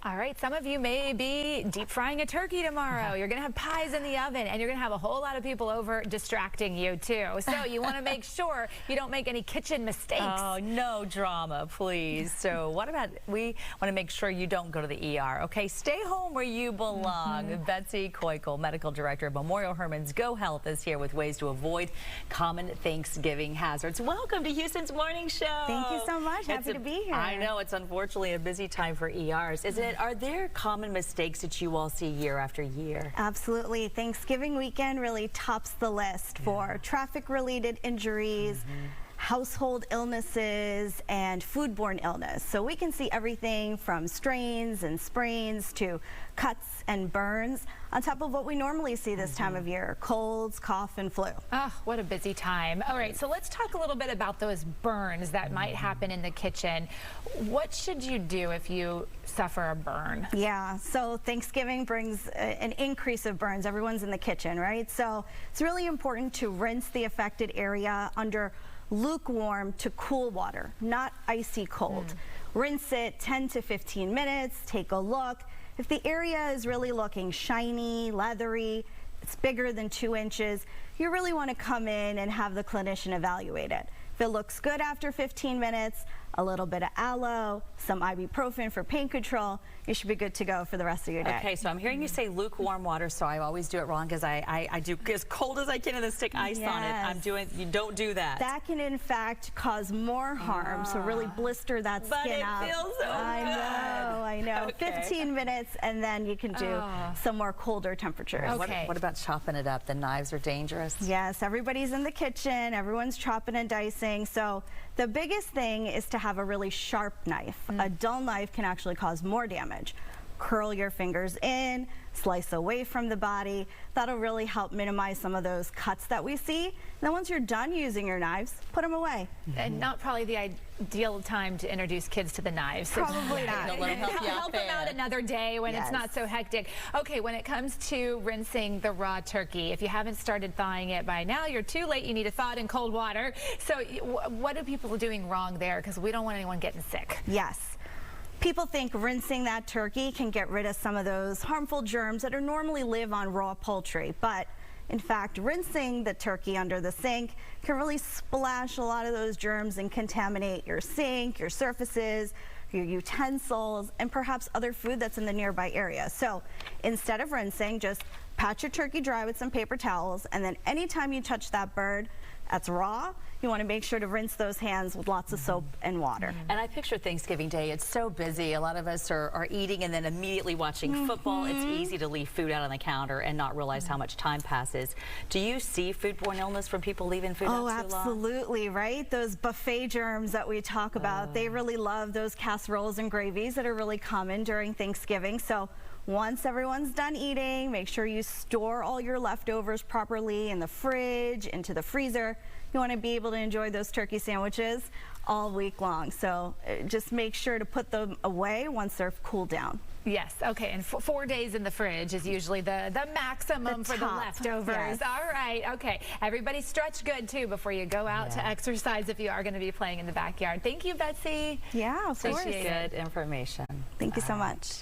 All right, some of you may be deep frying a turkey tomorrow. You're going to have pies in the oven, and you're going to have a whole lot of people over distracting you, too. So you want to make sure you don't make any kitchen mistakes. Oh, no drama, please. So what about, we want to make sure you don't go to the ER, okay? Stay home where you belong. Betsy Koikel, Medical Director of Memorial Hermann's Go Health, is here with ways to avoid common Thanksgiving hazards. Welcome to Houston's Morning Show. Thank you so much. Happy to be here. I know, it's unfortunately a busy time for ERs, isn't it? Are there common mistakes that you all see year after year? Absolutely. Thanksgiving weekend really tops the list for traffic-related injuries, household illnesses, and foodborne illness. So we can see everything from strains and sprains to cuts and burns on top of what we normally see this time of year: colds, cough, and flu. Oh, what a busy time. All right, so let's talk a little bit about those burns that might happen in the kitchen. What should you do if you suffer a burn? Yeah, so Thanksgiving brings an increase of burns. Everyone's in the kitchen, right? So it's really important to rinse the affected area under lukewarm to cool water, not icy cold. Rinse it 10 to 15 minutes, take a look. If the area is really looking shiny, leathery, it's bigger than 2 inches, you really want to come in and have the clinician evaluate it. If it looks good after 15 minutes, a little bit of aloe, some ibuprofen for pain control, you should be good to go for the rest of your day. Okay, so I'm hearing you say lukewarm water, so I always do it wrong because I do as cold as I can and then stick ice on it. You don't do that. That can in fact cause more harm, so really blister that skin up. But it feels so good. I know. Okay. 15 minutes and then you can do some more colder temperatures. Okay. What about chopping it up? The knives are dangerous. Yes, everybody's in the kitchen, everyone's chopping and dicing, so the biggest thing is to have a really sharp knife. A dull knife can actually cause more damage. Curl your fingers in, slice away from the body. That'll really help minimize some of those cuts that we see. And then once you're done using your knives, put them away. And not probably the ideal time to introduce kids to the knives. Probably not. Help them out another day when it's not so hectic. Okay, when it comes to rinsing the raw turkey, if you haven't started thawing it by now, you're too late. You need to thaw it in cold water. So what are people doing wrong there? Because we don't want anyone getting sick. Yes. People think rinsing that turkey can get rid of some of those harmful germs that normally live on raw poultry, but in fact, rinsing the turkey under the sink can really splash a lot of those germs and contaminate your sink, your surfaces, your utensils, and perhaps other food that's in the nearby area. So instead of rinsing, just pat your turkey dry with some paper towels, and then anytime you touch that bird that's raw, you want to make sure to rinse those hands with lots of soap and water. And I picture Thanksgiving Day, it's so busy. A lot of us are eating and then immediately watching football. It's easy to leave food out on the counter and not realize how much time passes. Do you see foodborne illness from people leaving food out too long? Oh, absolutely, right? Those buffet germs that we talk about, they really love those casseroles and gravies that are really common during Thanksgiving. So once everyone's done eating, make sure you store all your leftovers properly in the fridge, into the freezer. You want to be able to enjoy those turkey sandwiches all week long. So just make sure to put them away once they're cooled down. Yes, okay, and 4 days in the fridge is usually the maximum for the leftovers. Yes. All right, okay. Everybody stretch good, too, before you go out to exercise if you are going to be playing in the backyard. Thank you, Betsy. Yeah, of course. Appreciate good information. Thank you so much.